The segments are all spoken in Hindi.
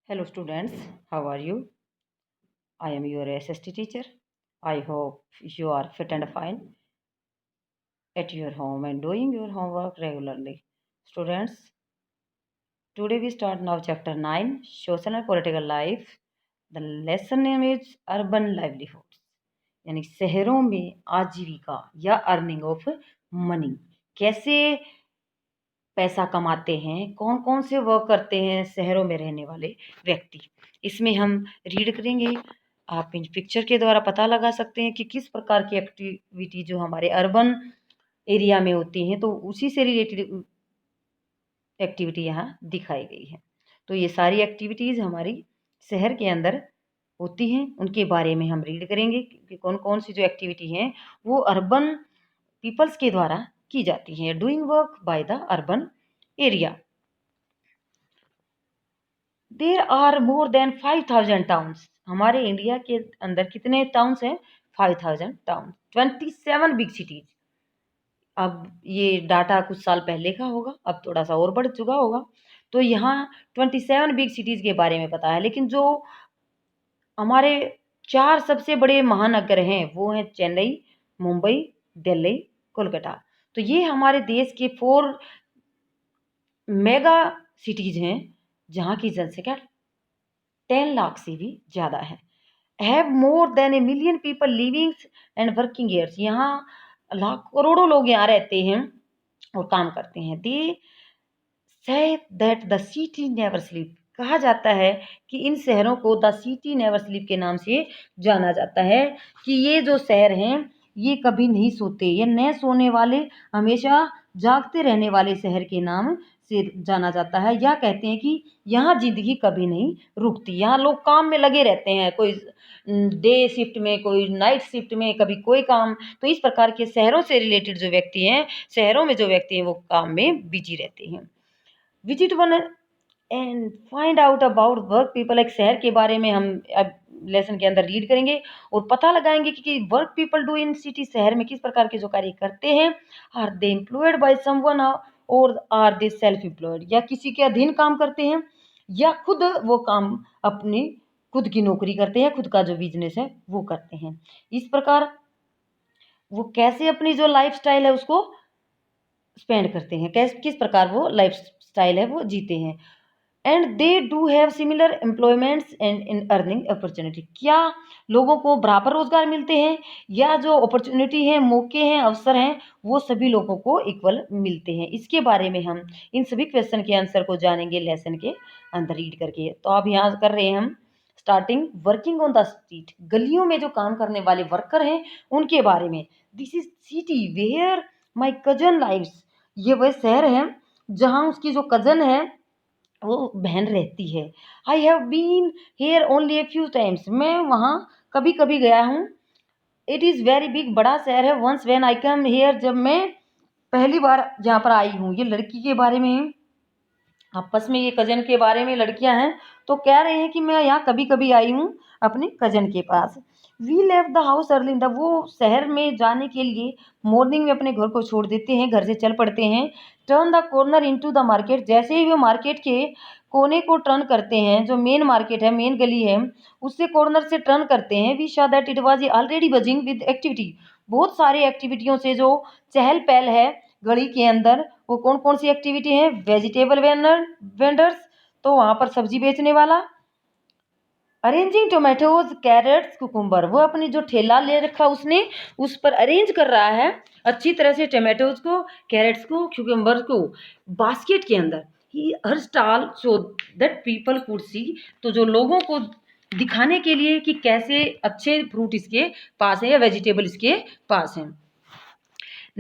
Hello students, how are you? I am your SST teacher. I hope you are fit and fine at your home and doing your homework regularly. Students, today we start now chapter 9, Social and Political Life. The lesson name is Urban Livelihoods. यानी शहरों में आजीविका या अर्निंग ऑफ मनी, कैसे पैसा कमाते हैं, कौन कौन से वर्क करते हैं शहरों में रहने वाले व्यक्ति, इसमें हम रीड करेंगे। आप इन पिक्चर के द्वारा पता लगा सकते हैं कि किस प्रकार की एक्टिविटी जो हमारे अर्बन एरिया में होती हैं, तो उसी से रिलेटेड एक्टिविटी यहाँ दिखाई गई है। तो ये सारी एक्टिविटीज़ हमारी शहर के अंदर होती हैं, उनके बारे में हम रीड करेंगे कि कौन कौन सी जो एक्टिविटी हैं वो अर्बन पीपल्स के द्वारा की जाती हैं। Doing work by the urban area. There are more than 5000 towns. हमारे इंडिया के अंदर कितने टाउन्स हैं? 5000 टाउन, 27 बिग सिटीज। अब ये डाटा कुछ साल पहले का होगा, अब थोड़ा सा और बढ़ चुका होगा। तो यहाँ 27 बिग सिटीज के बारे में पता है, लेकिन जो हमारे 4 सबसे बड़े महानगर हैं वो हैं चेन्नई, मुंबई, दिल्ली, कोलकाता। तो ये हमारे देश के 4 मेगा सिटीज हैं जहाँ की जनसंख्या 10 लाख से भी ज़्यादा है। Have more than a million people living and working years. यहाँ लाख करोड़ों लोग यहाँ रहते हैं और काम करते हैं। They say that the city never sleep. कहा जाता है कि इन शहरों को द सिटी नेवर स्लीप के नाम से जाना जाता है, कि ये जो शहर हैं ये कभी नहीं सोते, ये न सोने वाले, हमेशा जागते रहने वाले शहर के नाम से जाना जाता है। या कहते हैं कि यहाँ ज़िंदगी कभी नहीं रुकती, यहाँ लोग काम में लगे रहते हैं, कोई डे शिफ्ट में, कोई नाइट शिफ्ट में, कभी कोई काम। तो इस प्रकार के शहरों से रिलेटेड जो व्यक्ति हैं, शहरों में जो व्यक्ति हैं वो काम में बिजी रहते हैं। Visit one and find out about work people. एक शहर के बारे में हम अब लेसन के अंदर रीड करेंगे और पता लगाएंगे कि work people do in city, शहर में किस प्रकार के जो कार्य करते हैं। Are they employed by someone or are they self employed, या किसी के अधीन काम करते हैं या खुद वो काम अपनी खुद की नौकरी करते हैं, खुद का जो बिजनेस है वो करते हैं। इस प्रकार वो कैसे अपनी जो लाइफ स्टाइल है उसको स्पेंड करते हैं, किस प्रकार वो लाइफ स्टाइल है वो जीते हैं। And they do have similar employments and in earning opportunity. क्या लोगों को बराबर रोजगार मिलते हैं, या जो अपॉर्चुनिटी है, मौके हैं, अवसर हैं, वो सभी लोगों को इक्वल मिलते हैं। इसके बारे में हम इन सभी क्वेश्चन के आंसर को जानेंगे लेसन के अंदर रीड करके। तो अब यहाँ कर रहे हैं हम starting working on the street. गलियों में जो काम करने वाले वर्कर हैं उनके बारे में। This is city where my cousin lives. ये वह शहर है जहाँ उसकी जो कजन है वो बहन रहती है। I have been here only a few times. मैं वहाँ कभी कभी गया हूँ। इट इज़ वेरी बिग, बड़ा शहर है। Once when I come here, जब मैं पहली बार जहाँ पर आई हूँ। ये लड़की के बारे में है, आपस में ये कजन के बारे में लड़कियां हैं, तो कह रहे हैं कि मैं यहाँ कभी कभी आई हूँ अपने कजन के पास। वी लेव the house early in the, वो शहर में जाने के लिए मॉर्निंग में अपने घर को छोड़ देते हैं, घर से चल पड़ते हैं। Turn the corner into the market. जैसे ही वो मार्केट के कोने को टर्न करते हैं, जो मेन मार्केट है, मेन गली है, उससे कॉर्नर से टर्न करते हैं। We saw that it was already buzzing with activity. बहुत सारी एक्टिविटियों से जो चहल पहल है गली के अंदर। वो कौन कौन सी एक्टिविटी है? वेजिटेबल वेंडर्स, तो वहाँ पर सब्जी बेचने वाला। अरेंजिंग टोमेटोज, कैरेट्स, कुकुम्बर, वो अपनी जो ठेला ले रखा उसने, उस पर अरेंज कर रहा है अच्छी तरह से टोमेटोज को, कैरेट्स को, क्यूकम्बर को बास्केट के अंदर। He her stall so that people could see, तो जो लोगों को दिखाने के लिए कि कैसे अच्छे फ्रूट इसके पास है या वेजिटेबल इसके पास है।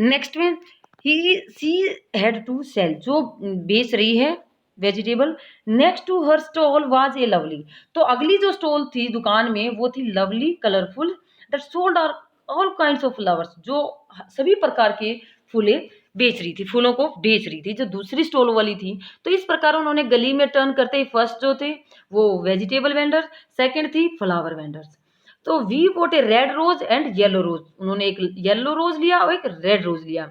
नेक्स्ट में सी हैड टू सेल, जो बेच रही है vegetable. Next to her stall was a lovely, तो अगली जो स्टॉल थी दुकान में वो थी lovely, colourful, that sold are all kinds of flowers, जो सभी प्रकार के फूले बेच रही थी, फूलों को बेच रही थी, जो दूसरी स्टॉल वाली थी। तो इस प्रकार उन्होंने गली में टर्न करते ही फर्स्ट जो थे वो वेजिटेबल वेंडर, सेकंड थी फ्लावर वेंडर्स। तो we got a red rose and yellow rose, उन्होंने एक येलो रोज लिया और एक रेड रोज लिया।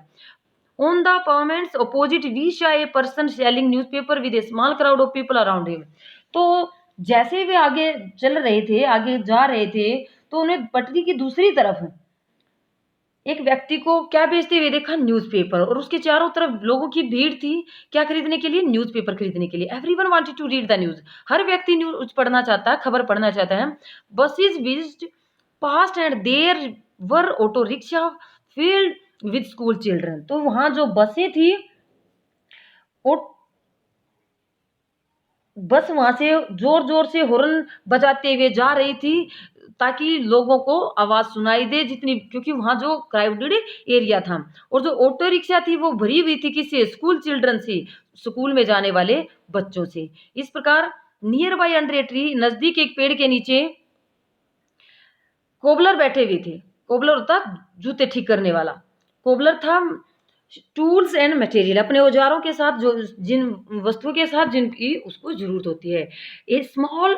On the pavements opposite we saw a person selling newspaper with a small crowd of people around him, तो जैसे वे आगे चल रहे थे, आगे जा रहे थे, तो उन्हें पटरी की दूसरी तरफ एक व्यक्ति को क्या बेचते हुए देखा, न्यूज़पेपर, और उसके चारों तरफ लोगों की भीड़ थी, क्या खरीदने के लिए, न्यूज़पेपर खरीदने के लिए। Everyone wanted to read the news, हर व्यक्ति न्यूज़ पढ़ना चाहता है, खबर पढ़ना चाहता है। Buses whizzed past and there were auto rickshaw filled with school children. तो वहां जो बसें थी, वो बस वहां से जोर जोर से हॉर्न बजाते हुए जा रही थी, ताकि लोगों को आवाज सुनाई दे जितनी, क्योंकि वहां जो क्राउडेड एरिया था। और जो ऑटो रिक्शा थी वो भरी हुई थी किससे, स्कूल चिल्ड्रन से, स्कूल में जाने वाले बच्चों से। इस प्रकार near by under a tree, नजदीक एक पेड़ के नीचे कोबलर बैठे हुए थे। कोबलर होता जूते ठीक करने वाला, कोबलर था टूल्स एंड मटेरियल, अपने औजारों के साथ, जो जिन वस्तुओं के साथ जिनकी उसको जरूरत होती है। ए स्मॉल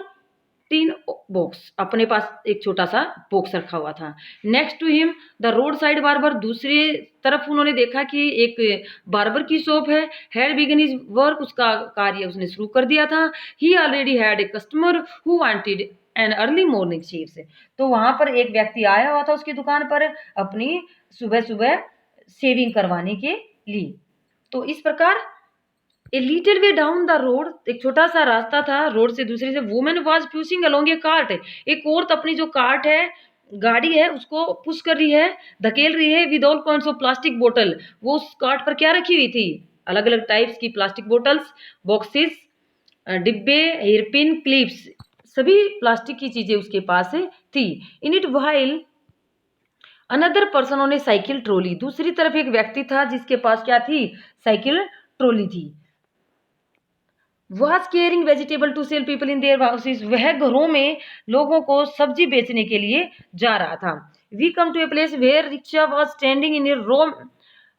टीन बॉक्स, अपने पास एक छोटा सा बॉक्स रखा हुआ था। Next to him the road side barber, दूसरी तरफ उन्होंने देखा कि एक बार्बर की शॉप है। हैड बिगन हिज वर्क, उसका कार्य उसने शुरू कर दिया था। He already had a customer who wanted an early morning shaves. तो वहां पर एक व्यक्ति आया हुआ था उसकी दुकान पर अपनी सुबह सुबह शेविंग करवाने के लिए। तो इस प्रकार a little way down the road, एक छोटा सा रास्ता था रोड से दूसरे से, women was pushing along A cart, एक औरत अपनी जो कार्ट है, गाड़ी है, उसको पुश कर रही है, धकेल रही है, with all kinds of plastic बोतल। वो उस कार्ट पर क्या रखी हुई थी, अलग अलग टाइप्स की प्लास्टिक बोतल्स, बॉक्सेस, डिब्बे, हेयरपिन, क्लिप्स, सभी प्लास्टिक की चीजें उसके पास थी। In it while another person on a cycle trolley, दूसरी तरफ एक व्यक्ति था जिसके पास क्या थी, साइकिल ट्रॉली थी। Was carrying vegetable to sell people in their houses, वह घरों में लोगों को सब्जी बेचने के लिए जा रहा था। We came to a place where rickshaw was standing in a row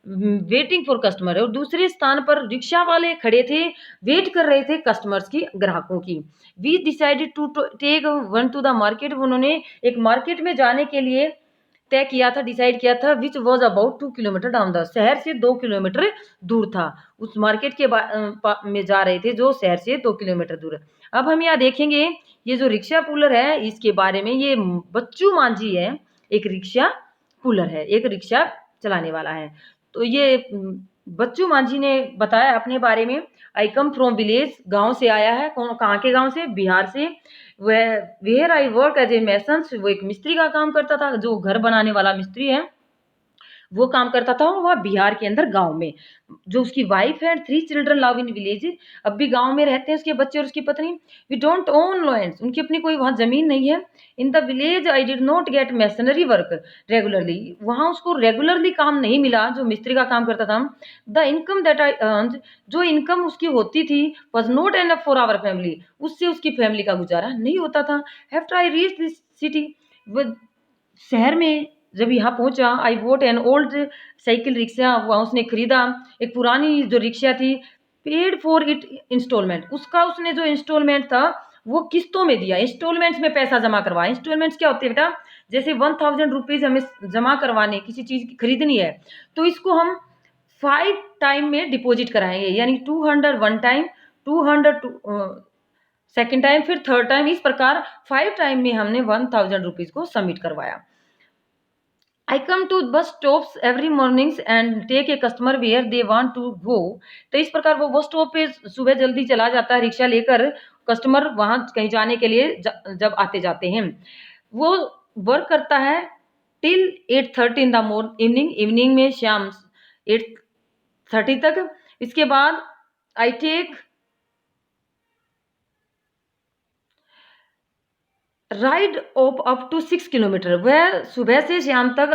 waiting for customer, और दूसरे स्थान पर रिक्शा वाले खड़े थे, वेट कर रहे थे कस्टमर्स की, ग्राहकों की। We decided to take one to the market, उन्होंने एक मार्केट में जाने के लिए तय किया था, डिसाइड किया था, which was about 2 kilometre down the, शहर से 2 किलोमीटर दूर था। उस मार्केट के में जा रहे थे जो शहर से 2 किलोमीटर दूर है। अब हम यहाँ देखेंगे ये जो रिक्शा पुलर है, इसके बारे में, ये बच्चू मांझी है, एक रिक्शा पुलर है, एक रिक्शा चलाने वाला है। तो ये बच्चू मांझी ने बताया अपने बारे में, आई कम फ्रॉम विलेज, गांव से आया है। कहाँ के गांव से, बिहार से। वह where I work as a mason, वो एक मिस्त्री का काम करता था, जो घर बनाने वाला मिस्त्री है वो काम करता था वह बिहार के अंदर गांव में। जो उसकी वाइफ है, 3 चिल्ड्रन लव इन विलेज, अब भी गांव में रहते हैं उसके बच्चे और उसकी पत्नी। वी डोंट ओन लैंड, उनकी अपनी कोई वहां जमीन नहीं है। In the village I did not gate masonry work regularly, वहां उसको रेगुलरली काम नहीं मिला जो मिस्त्री का काम करता था। The income that I earn, जो इनकम उसकी होती थी, was not enough for our family, उससे उसकी फैमिली का गुजारा नहीं होता था। After I reach this city, शहर में जब यहाँ पहुंचा, I bought an old cycle rickshaw, वहाँ उसने खरीदा एक पुरानी जो रिक्शा थी। पेड फॉर इट इंस्टॉलमेंट, उसका उसने जो इंस्टॉलमेंट था वो किस्तों में दिया, इंस्टॉलमेंट्स में पैसा जमा करवाया। इंस्टॉलमेंट्स क्या होते हैं बेटा, जैसे 1000 रुपीज हमें जमा करवाने, किसी चीज खरीदनी है, तो इसको हम 5 टाइम में डिपॉजिट कराएंगे, यानी 200 वन टाइम, 200 सेकेंड टाइम, फिर थर्ड टाइम, इस प्रकार 5 टाइम में हमने 1000 रुपीज को सबमिट करवाया। I come to bus stops every mornings and take a customer where they want to go, तो इस प्रकार वो बस स्टॉप पे सुबह जल्दी चला जाता है रिक्शा लेकर, कस्टमर वहां कहीं जाने के लिए जब आते जाते हैं। वो वर्क करता है till 8:30 in the evening, evening में शाम 8:30 तक। इसके बाद I take ride of up to 6 kilometre, वह सुबह से शाम तक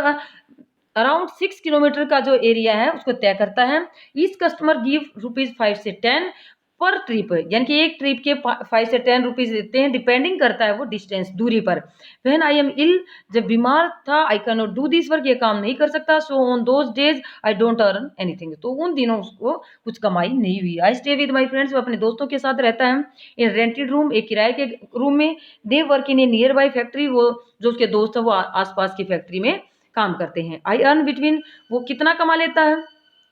अराउंड 6 किलोमीटर का जो एरिया है उसको तय करता है। ईच कस्टमर गिव ₹5 से 10 पर ट्रिप, यानी कि एक ट्रिप के 5 से 10 रुपीज देते हैं, डिपेंडिंग करता है वो डिस्टेंस, दूरी पर। व्हेन आई एम इल, जब बीमार था, I can not do this work, ये काम नहीं कर सकता। So on those days I don't earn anything, तो उन दिनों उसको कुछ कमाई नहीं हुई। I stay with my friends, वो अपने दोस्तों के साथ रहता है। इन रेंटेड रूम, एक किराए के रूम में। They work in A near by factory, वो जो उसके दोस्त है वो आसपास की फैक्ट्री में काम करते हैं। आई अर्न बिटवीन, वो कितना कमा लेता है,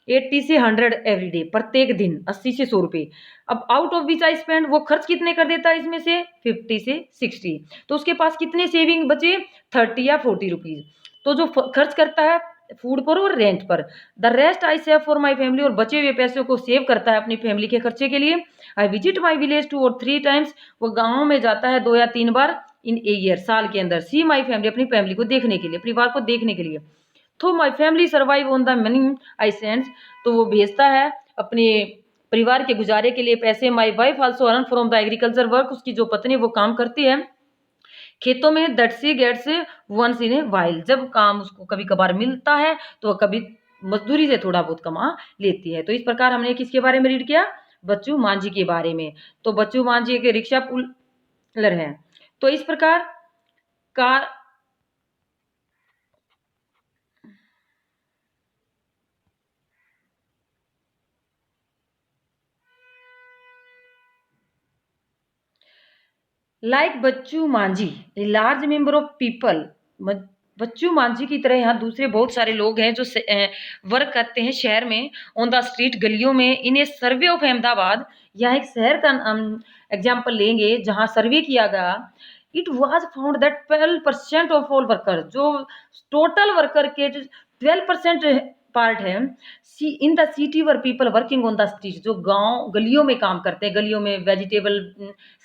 80 से 100 एवरी डे, प्रत्येक दिन 80 से 100 रुपये। अब out of which I spend, वो खर्च कितने कर देता है इसमें से 50 से 60, तो उसके पास कितने सेविंग बचे 30 या 40 रुपीज़। तो जो खर्च करता है फूड पर और रेंट पर, the rest I save for my family, और बचे हुए पैसों को सेव करता है अपनी फैमिली के खर्चे के लिए। आई विजिट माई विलेज 2 और 3 टाइम्स, वो गाँव में जाता है 2 या 3 बार इन ए ईयर, साल के अंदर। सी माई फैमिली, अपनी फैमिली को देखने के लिए, परिवार को देखने के लिए। तो my family survive on the money I sends, तो वो भेजता है अपने परिवार के गुजारे के लिए पैसे। My wife also earn from the agriculture work, उसकी जो पत्नी वो काम करती है खेतों में। That she gets once in a while, जब काम उसको कभी कभार मिलता है तो कभी मजदूरी से थोड़ा बहुत कमा लेती है। तो इस प्रकार हमने किसके बारे में रीड किया, बच्चू मांझी के बारे में। तो बच्चू मांझी एक रिक्शा पुलर है। तो इस प्रकार कार like Bachchu Manjhi a large member of people, Bachchu Manjhi की तरह यहाँ दूसरे बहुत सारे लोग हैं जो वर्क करते हैं शहर में, ऑन द स्ट्रीट, गलियों में। इन ए सर्वे ऑफ अहमदाबाद, यहाँ एक शहर का एग्जाम्पल लेंगे जहाँ सर्वे किया गया। It was found that 12% of all worker, जो टोटल वर्कर के 12% पार्ट है in the city were people working on the street, जो गांव गलियों में काम करते हैं, गलियों में वेजिटेबल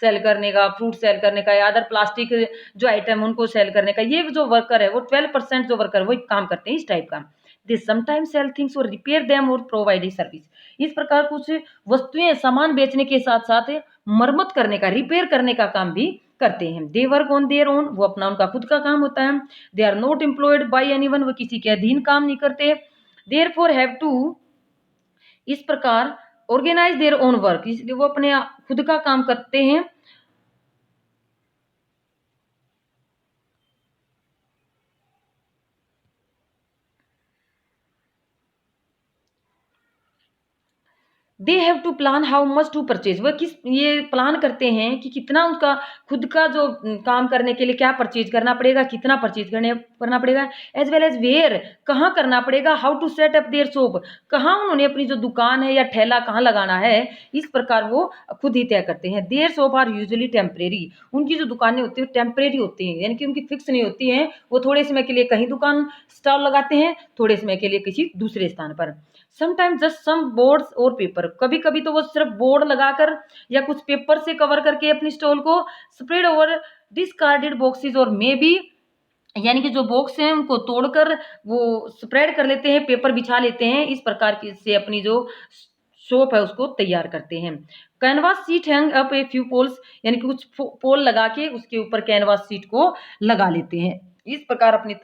सेल करने का, फ्रूट सेल करने का, या अदर प्लास्टिक जो आइटम उनको सेल करने का, ये जो वर्कर है वो 12% जो वर्कर वो काम करते हैं इस टाइप का। दे समटाइम्स सेल थिंग्स और रिपेयर देम और प्रोवाइड सर्विस, इस प्रकार कुछ वस्तुएं सामान बेचने के साथ साथ मरम्मत करने का, रिपेयर करने का काम भी करते हैं। They work on their own, वो अपना उनका खुद का काम होता है। They are not employed by anyone, वो किसी के अधीन काम नहीं करते। देयरफॉर हैव टू, इस प्रकार ऑर्गेनाइज देयर ओन वर्क, इसलिए वो अपने खुद का काम करते हैं। They have to plan how much to purchase, वह किस ये प्लान करते हैं कि कितना उनका खुद का जो काम करने के लिए क्या परचेज करना पड़ेगा, कितना परचेज करना पड़ेगा। एज वेल एज वेयर, कहाँ करना पड़ेगा। How to set up their shop, कहाँ उन्होंने अपनी जो दुकान है या ठेला कहाँ लगाना है, इस प्रकार वो खुद ही तय करते हैं। Their shop are usually temporary, उनकी जो दुकानें होती है टेम्परेरी होती हैं, यानी कि उनकी फिक्स नहीं होती हैं। वो थोड़े समय के लिए कहीं दुकान स्टॉल लगाते हैं, थोड़े समय के लिए किसी दूसरे स्थान पर। समटाइम्स जस्ट सम बोर्ड्स और पेपर, कभी कभी तो वो सिर्फ बोर्ड लगाकर या कुछ पेपर से कवर करके अपनी स्टॉल को स्प्रेड ओवर डिस्कार्डेड बॉक्सेस और मे बी, यानी कि जो बॉक्स हैं उनको तोड़कर वो स्प्रेड कर लेते हैं, पेपर बिछा लेते हैं, इस प्रकार की से अपनी जो शॉप है उसको तैयार करते हैं। Canvas sheet hang up a few poles, यानी कि कुछ पोल लगा के उसके ऊपर कैनवास सीट को लगा लेते हैं, इस प्रकार अपनी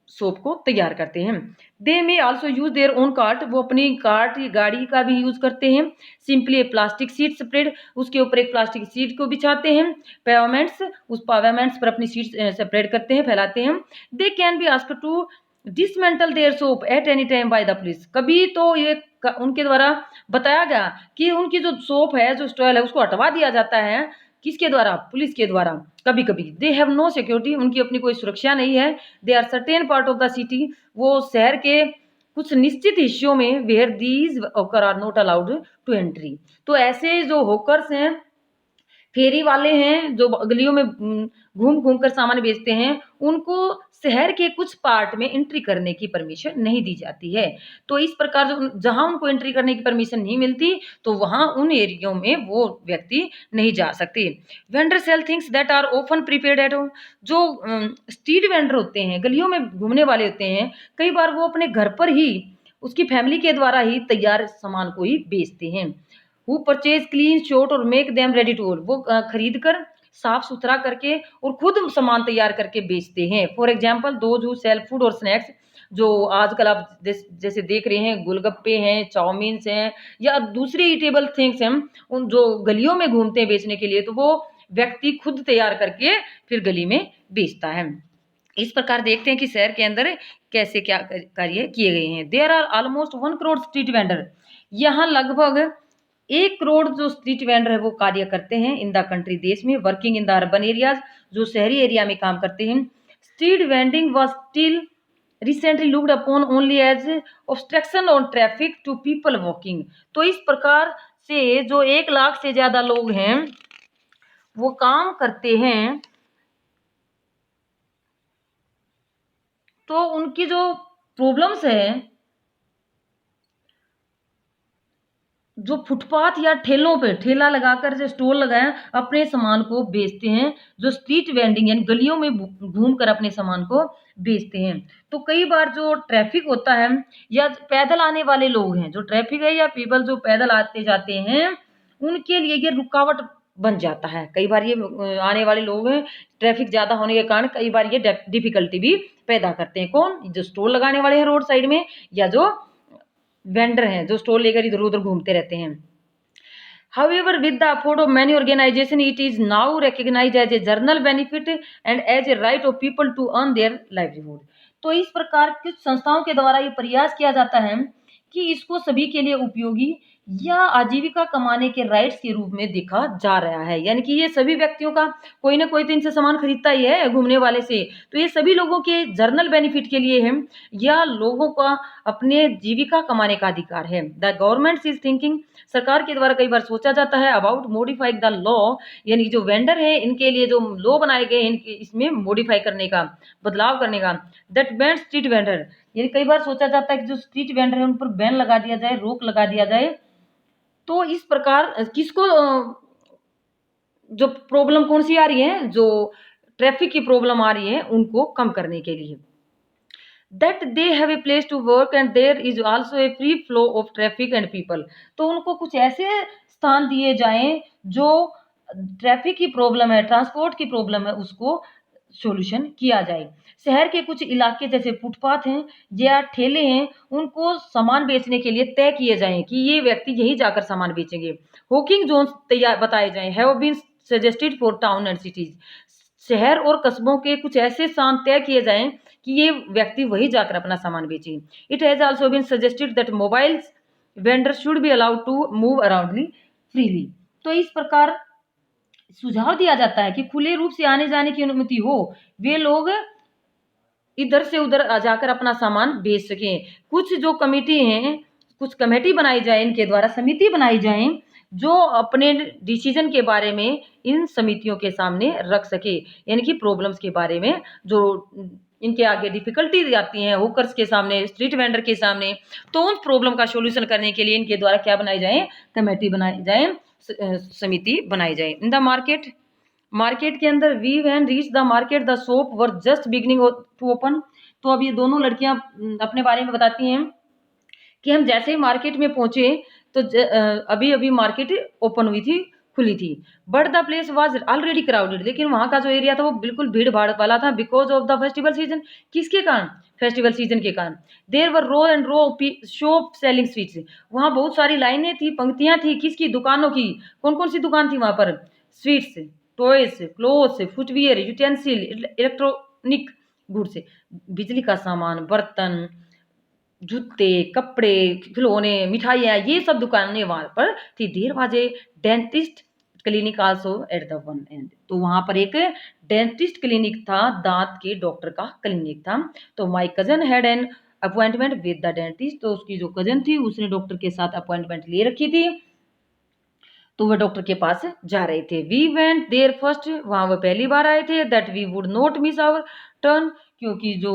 शॉप को तैयार करते हैं। दे में also use their own cart, वो अपनी कार्ट गाड़ी का भी यूज करते हैं। सिंपली प्लास्टिक सीट स्प्रेड, उसके ऊपर एक प्लास्टिक सीट को बिछाते हैं। पेवमेंट्स, उस पेवमेंट्स पर अपनी सीट स्प्रेड करते हैं, फैलाते हैं। They can be asked to dismantle their shop at any time by the police, कभी तो ये उनके द्वारा बताया गया कि उनकी जो शॉप है, जो स्टॉल है, उसको हटवा दिया जाता है, किसके द्वारा, पुलिस के द्वारा कभी कभी। दे हैव नो सिक्योरिटी, उनकी अपनी कोई सुरक्षा नहीं है। They are certain part of the city, वो शहर के कुछ निश्चित हिस्सों में where these hawkers are not allowed to entry, तो ऐसे जो होकर्स हैं, फेरी वाले हैं, जो गलियों में घूम घूम कर सामान बेचते हैं, उनको शहर के कुछ पार्ट में एंट्री करने की परमिशन नहीं दी जाती है। तो इस प्रकार जो जहाँ उनको एंट्री करने की परमिशन नहीं मिलती, तो वहाँ उन एरियो में वो व्यक्ति नहीं जा सकते। Vendor sell things that are often prepared at home, जो स्ट्रीट वेंडर होते हैं, गलियों में घूमने वाले होते हैं, कई बार वो अपने घर पर ही उसकी फैमिली के द्वारा ही तैयार सामान को ही बेचते हैं। हु परचेज क्लीन शॉर्ट और make them ready to all, वो खरीद कर साफ सुथरा करके और खुद सामान तैयार करके बेचते हैं। For example those who sell food और स्नैक्स, जो आजकल आप जैसे देख रहे हैं, गोलगप्पे हैं, चाउमीन हैं, या दूसरी ईटेबल थिंग्स हैं, उन जो गलियों में घूमते हैं बेचने के लिए, तो वो व्यक्ति खुद तैयार करके फिर गली में बेचता है। इस प्रकार देखते हैं कि शहर के अंदर कैसे क्या कार्य किए गए हैं। There are almost 1 crore street vendor, यहाँ लगभग 1 करोड़ जो स्ट्रीट वेंडर है वो कार्य करते हैं इन द कंट्री, देश में। Working in the urban areas, जो शहरी एरिया में काम करते हैं। Street vending was still recently looked upon only as obstruction on traffic to people walking. तो इस प्रकार से जो 1 लाख से ज़्यादा लोग हैं वो काम करते हैं, तो उनकी जो प्रॉब्लम्स है, जो फुटपाथ या ठेलों पे ठेला लगाकर जो स्टॉल लगाया अपने सामान को बेचते हैं, जो स्ट्रीट वेंडिंग यानी गलियों में घूम कर अपने सामान को बेचते हैं। तो कई बार जो ट्रैफिक होता है या पैदल आने वाले लोग हैं, जो ट्रैफिक है या पीपल जो पैदल आते जाते हैं, उनके लिए ये रुकावट बन जाता है। कई बार ये आने वाले लोग हैं, ट्रैफिक ज़्यादा होने के कारण कई बार ये डिफ़िकल्टी भी पैदा करते हैं। कौन? जो स्टॉल लगाने वाले हैं रोड साइड में या जो वेंडर हैं, जो स्टॉल लेकर इधर-उधर घूमते रहते हैं। However, with the effort of many organizations, it is now recognized as a general benefit and as a right of people to earn their livelihood. तो इस प्रकार कुछ संस्थाओं के द्वारा ये प्रयास किया जाता है कि इसको सभी के लिए उपयोगी या आजीविका कमाने के राइट्स के रूप में देखा जा रहा है। यानी कि ये सभी व्यक्तियों का कोई ना कोई तो इनसे सामान खरीदता ही है घूमने वाले से, तो ये सभी लोगों के जर्नल बेनिफिट के लिए है या लोगों का अपने जीविका कमाने का अधिकार है। द गवर्नमेंट इज थिंकिंग, सरकार के द्वारा कई बार सोचा जाता है अबाउट मॉडिफाइंग द लॉ, यानी जो वेंडर है इनके लिए जो लॉ बनाए गए इनके इसमें मॉडिफाई करने का, बदलाव करने का। दैट बैन स्ट्रीट वेंडर, यानी कई बार सोचा जाता है कि जो स्ट्रीट वेंडर है उन पर बैन लगा दिया जाए, रोक लगा दिया जाए। तो इस प्रकार किसको जो प्रॉब्लम कौन सी आ रही है, जो ट्रैफिक की प्रॉब्लम आ रही है उनको कम करने के लिए। That they have a place to work and there is also a free flow of traffic and people. तो उनको कुछ ऐसे स्थान दिए जाएं जो ट्रैफिक की प्रॉब्लम है, ट्रांसपोर्ट की प्रॉब्लम है, उसको सॉल्यूशन किया जाए। शहर के कुछ इलाके जैसे फुटपाथ हैं या ठेले हैं, उनको सामान बेचने के लिए तय किए जाएं कि ये व्यक्ति यहीं जाकर सामान बेचेंगे। हॉकिंग जोन्स तैयार बताए जाएं, have been suggested for town and cities. शहर और कस्बों के कुछ ऐसे स्थान तय किए जाएं कि ये व्यक्ति वही जाकर अपना सामान बेचे। It has also been suggested that mobile vendor should be allowed to move aroundly freely. तो इस प्रकार सुझाव दिया जाता है कि खुले रूप से आने जाने की अनुमति हो, वे लोग इधर से उधर जाकर अपना सामान बेच सकें। कुछ जो कमेटी हैं, कुछ कमेटी बनाई जाए, इनके द्वारा समिति बनाई जाए जो अपने डिसीजन के बारे में इन समितियों के सामने रख सके, यानी कि प्रॉब्लम्स के बारे में जो इनके आगे डिफिकल्टीज आती हैं होकर्स के सामने, स्ट्रीट वेंडर के सामने, तो उन प्रॉब्लम का सॉल्यूशन करने के लिए इनके द्वारा क्या बनाई जाए, कमेटी बनाई जाए, समिति बनाई जाए। इन द मार्केट, मार्केट के अंदर we when reach the market the shop were just beginning to open. तो अब ये दोनों लड़कियां अपने बारे में बताती हैं कि हम जैसे ही मार्केट में पहुंचे तो अभी अभी मार्केट ओपन हुई थी, खुली थी। But the place was already crowded, लेकिन वहां का जो एरिया था वो बिल्कुल भीड़ भाड़ वाला था। Because of the festival season, किसके कारण? फेस्टिवल सीजन के कारण। There were row and row shop selling sweets, वहां बहुत सारी लाइनें थी, पंक्तियां थी, किसकी? दुकानों की। कौन कौन सी दुकान थी वहां पर? Sweets, toys, clothes, footwear, utensil, electronic goods, बिजली का सामान, बर्तन, जूते, कपड़े, खिलौने, मिठाइयाँ, ये सब दुकानें वहाँ पर थी। There was a dentist clinic also at the one end. तो वहाँ पर एक डेंटिस्ट क्लिनिक था, दांत के डॉक्टर का क्लिनिक था। तो my cousin had an appointment with the dentist, तो उसकी जो कजन थी उसने डॉक्टर के साथ अपॉइंटमेंट ले रखी थी, तो वह डॉक्टर के पास जा रहे थे। वी वेंट देयर फर्स्ट, वहाँ वह पहली बार आए थे। That we would not miss our turn, क्योंकि जो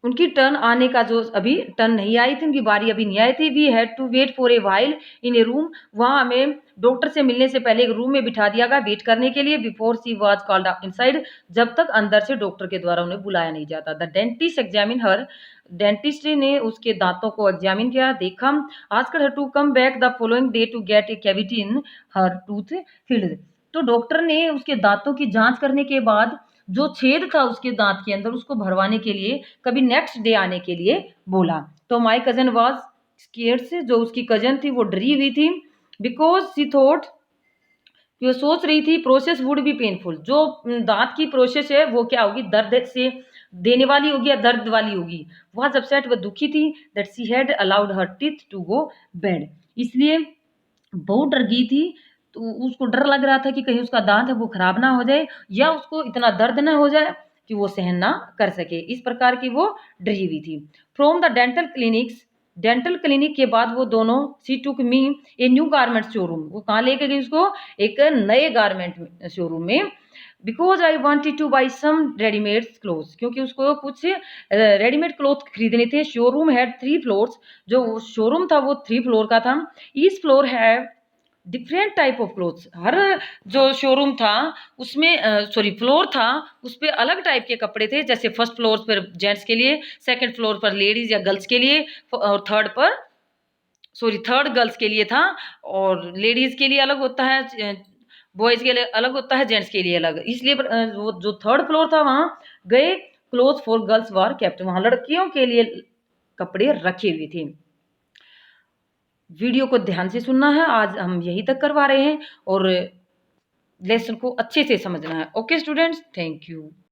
उनकी टर्न आने का जो अभी टर्न नहीं आई थी, उनकी बारी अभी नहीं आई थी। We had to wait for a while in a room, वहाँ हमें डॉक्टर से मिलने से पहले एक रूम में बिठा दिया गया वेट करने के लिए। Before she was called inside, जब तक अंदर से डॉक्टर के द्वारा उन्हें बुलाया नहीं जाता। The dentist examine her, dentist ने उसके दांतों को एग्जामिन किया, देखा। Asked her to come back the following day to get a cavity in her tooth filled. तो डॉक्टर ने उसके दांतों की जांच करने के बाद जो छेद था उसके दांत के अंदर उसको भरवाने के लिए कभी नेक्स्ट डे आने के लिए बोला। तो माय कजन वाज स्केयर्ड से, जो उसकी कजन थी वो डरी हुई थी। बिकॉज सी थॉट, वो सोच रही थी प्रोसेस वुड बी पेनफुल, जो दांत की प्रोसेस है वो क्या होगी, दर्द से देने वाली होगी या दर्द वाली होगी। वह अपसेट, वह दुखी थी। That she had allowed her teeth to go bad, इसलिए बहुत डर गई थी। तो उसको डर लग रहा था कि कहीं उसका दाँत है वो खराब ना हो जाए या उसको इतना दर्द ना हो जाए कि वो सहन ना कर सके। इस प्रकार की वो डरी हुई थी। फ्रॉम द डेंटल क्लिनिक के बाद वो दोनों she took me a new garment showroom. वो कहाँ लेके गई उसको? एक नए गारमेंट शोरूम में। Because I wanted to buy some readymade clothes, क्योंकि उसको कुछ रेडीमेड क्लॉथ खरीदने थे। शोरूम हैड 3 फ्लोर्स, जो शोरूम था वो 3 फ्लोर का था। Each floor have different type of clothes. हर जो शोरूम था उसमें सॉरी फ्लोर था, उस पे अलग टाइप के कपड़े थे। जैसे फर्स्ट फ्लोर पर जेंट्स के लिए, सेकंड फ्लोर पर लेडीज या गर्ल्स के लिए, और थर्ड गर्ल्स के लिए था, और लेडीज के लिए अलग होता है, बॉयज के लिए अलग होता है, जेंट्स के लिए अलग। इसलिए वो जो थर्ड फ्लोर था वहां गए, cloth for girls were kept, वहां लड़कियों के लिए कपड़े रखे हुए थे। वीडियो को ध्यान से सुनना है, आज हम यहीं तक करवा रहे हैं, और लेसन को अच्छे से समझना है। Okay students, thank you.